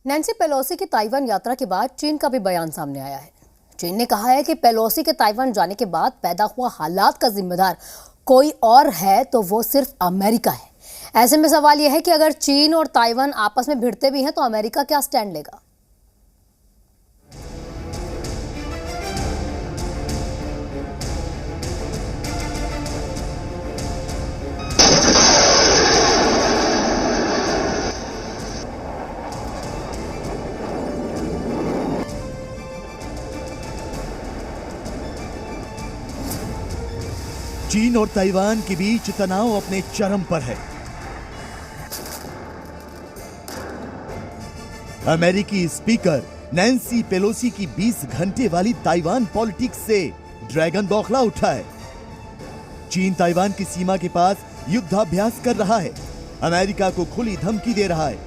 Nancy Pelosi की Taiwan यात्रा के बाद चीन का भी बयान सामने आया है। चीन ने कहा है कि पेलोसी के ताइवान जाने के बाद पैदा हुआ हालात का जिम्मेदार कोई और है तो वो सिर्फ अमेरिका है। ऐसे में सवाल यह है कि अगर चीन और ताइवान आपस में भिड़ते भी हैं तो अमेरिका क्या स्टैंड लेगा। चीन और ताइवान के बीच तनाव अपने चरम पर है। अमेरिकी स्पीकर नैन्सी पेलोसी की 20 घंटे वाली ताइवान पॉलिटिक्स से ड्रैगन बौखला उठा है। चीन ताइवान की सीमा के पास युद्धाभ्यास कर रहा है, अमेरिका को खुली धमकी दे रहा है।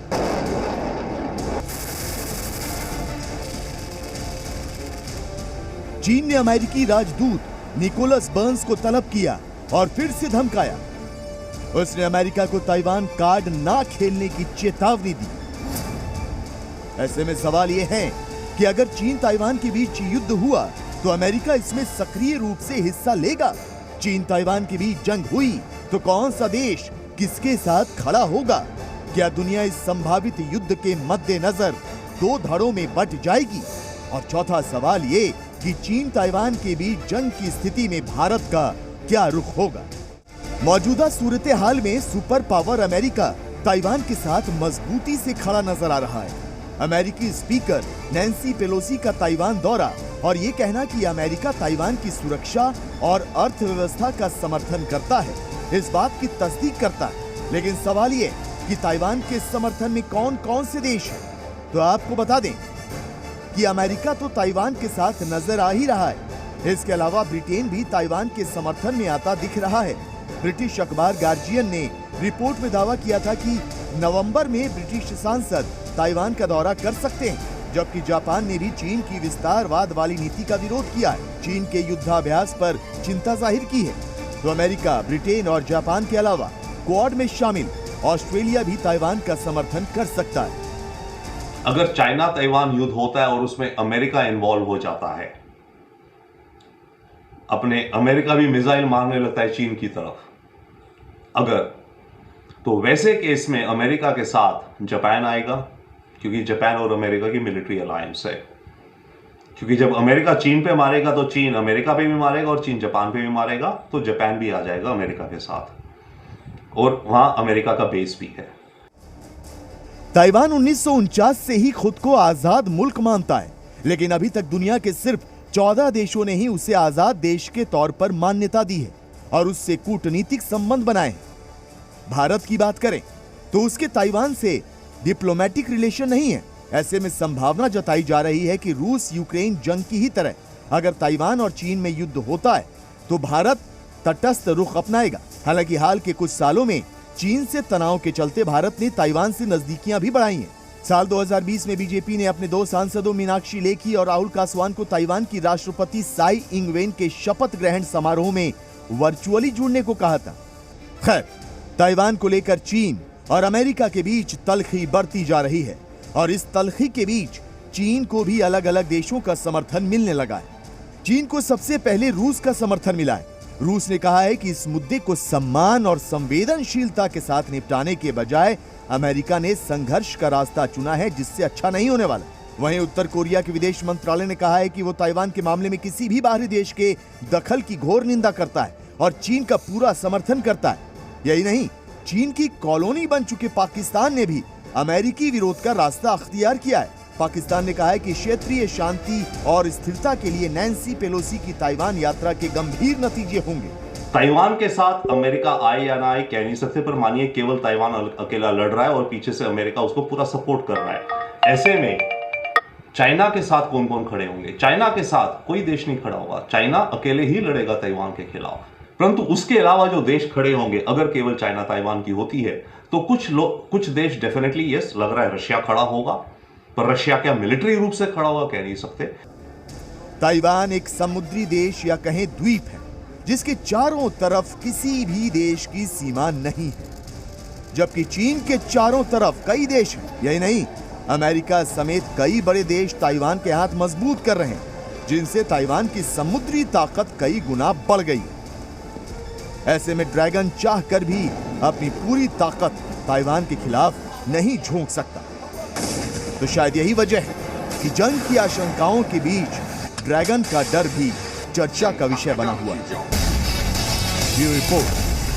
चीन ने अमेरिकी राजदूत निकोलस बर्न्स को तलब किया और फिर से धमकाया। उसने अमेरिका को ताइवान कार्ड ना खेलने की चेतावनी दी। ऐसे में सवाल यह है कि अगर चीन ताइवान के बीच युद्ध हुआ तो अमेरिका इसमें सक्रिय रूप से हिस्सा लेगा। चीन ताइवान के बीच जंग हुई तो कौन सा देश किसके साथ खड़ा होगा? क्या दुनिया इस संभावित युद्ध के मद्देनजर दो धड़ों में बंट जाएगी? और चौथा सवाल ये कि चीन ताइवान के बीच जंग की स्थिति में भारत का क्या रुख होगा? मौजूदा सूरत हाल में सुपर पावर अमेरिका ताइवान के साथ मजबूती से खड़ा नजर आ रहा है। अमेरिकी स्पीकर नैन्सी पेलोसी का ताइवान दौरा और ये कहना कि अमेरिका ताइवान की सुरक्षा और अर्थव्यवस्था का समर्थन करता है, इस बात की तस्दीक करता है। लेकिन सवाल ये कि ताइवान के समर्थन में कौन कौन से देश हैं? तो आपको बता दें कि अमेरिका तो ताइवान के साथ नजर आ ही रहा है। इसके अलावा ब्रिटेन भी ताइवान के समर्थन में आता दिख रहा है। ब्रिटिश अखबार गार्जियन ने रिपोर्ट में दावा किया था कि नवंबर में ब्रिटिश सांसद ताइवान का दौरा कर सकते हैं, जबकि जापान ने भी चीन की विस्तारवाद वाली नीति का विरोध किया है। चीन के युद्धाभ्यास पर चिंता जाहिर की है। तो अमेरिका, ब्रिटेन और जापान के अलावा क्वाड में शामिल ऑस्ट्रेलिया भी ताइवान का समर्थन कर सकता है। अगर चाइना ताइवान युद्ध होता है और उसमें अमेरिका इन्वॉल्व हो जाता है, अपने अमेरिका भी मिसाइल मारने लगता है चीन की तरफ, अगर तो वैसे केस में अमेरिका के साथ जापान आएगा, क्योंकि जापान और अमेरिका की मिलिट्री अलायंस है। क्योंकि जब अमेरिका चीन पे मारेगा तो चीन अमेरिका पे भी मारेगा और चीन जापान पे भी मारेगा, तो जापान भी आ जाएगा अमेरिका के साथ और वहां अमेरिका का बेस भी है। ताइवान 1949 से ही खुद को आजाद मुल्क मानता है, लेकिन अभी तक दुनिया के सिर्फ 14 देशों ने ही उसे आजाद देश के तौर पर मान्यता दी है और उससे कूटनीतिक संबंध बनाए हैं। भारत की बात करें तो उसके ताइवान से डिप्लोमेटिक रिलेशन नहीं है। ऐसे में संभावना जताई जा रही है कि रूस यूक्रेन जंग की ही तरह अगर ताइवान और चीन में युद्ध होता है तो भारत तटस्थ रुख अपनाएगा। हालांकि हाल के कुछ सालों में चीन से तनाव के चलते भारत ने ताइवान से नजदीकियां भी बढ़ाई हैं। साल 2020 में बीजेपी ने अपने दो सांसदों मीनाक्षी लेखी और राहुल कासवान को ताइवान की राष्ट्रपति साई इंग-वेन के शपथ ग्रहण समारोह में वर्चुअली जुड़ने को कहा था। खैर, ताइवान को लेकर चीन और अमेरिका के बीच तल्खी बढ़ती जा रही है और इस तल्खी के बीच चीन को भी अलग अलग देशों का समर्थन मिलने लगा है। चीन को सबसे पहले रूस का समर्थन मिला है। रूस ने कहा है कि इस मुद्दे को सम्मान और संवेदनशीलता के साथ निपटाने के बजाय अमेरिका ने संघर्ष का रास्ता चुना है, जिससे अच्छा नहीं होने वाला। वहीं उत्तर कोरिया के विदेश मंत्रालय ने कहा है कि वो ताइवान के मामले में किसी भी बाहरी देश के दखल की घोर निंदा करता है और चीन का पूरा समर्थन करता है। यही नहीं, चीन की कॉलोनी बन चुके पाकिस्तान ने भी अमेरिकी विरोध का रास्ता अख्तियार किया है। पाकिस्तान ने कहा है कि क्षेत्रीय शांति और स्थिरता के लिए नैन्सी पेलोसी की ताइवान यात्रा के गंभीर नतीजे होंगे। ताइवान के साथ अमेरिका आए या ना आए कह नहीं सकते, पर मानिए केवल ताइवान अकेला लड़ रहा है और पीछे से अमेरिका उसको पूरा सपोर्ट कर रहा है। ऐसे में चाइना के साथ कौन कौन खड़े होंगे? चाइना के साथ कोई देश नहीं खड़ा होगा। चाइना अकेले ही लड़ेगा ताइवान के खिलाफ, परंतु उसके अलावा जो देश खड़े होंगे, अगर केवल चाइना ताइवान की होती है तो कुछ देश डेफिनेटली यस लग रहा है रशिया खड़ा होगा, पर रशिया क्या मिलिट्री रूप से खड़ा होगा कह नहीं सकते। ताइवान एक समुद्री देश या कहें द्वीप है जिसके चारों तरफ किसी भी देश की सीमा नहीं है, जबकि चीन के चारों तरफ कई देश हैं। यही नहीं, अमेरिका समेत कई बड़े देश ताइवान के हाथ मजबूत कर रहे हैं, जिनसे ताइवान की समुद्री ताकत कई गुना बढ़ गई। ऐसे में ड्रैगन चाहकर भी अपनी पूरी ताकत ताइवान के खिलाफ नहीं झोंक सकता। तो शायद यही वजह है कि जंग की आशंकाओं के बीच ड्रैगन का डर भी चर्चा का विषय बना हुआ है। Bureau report.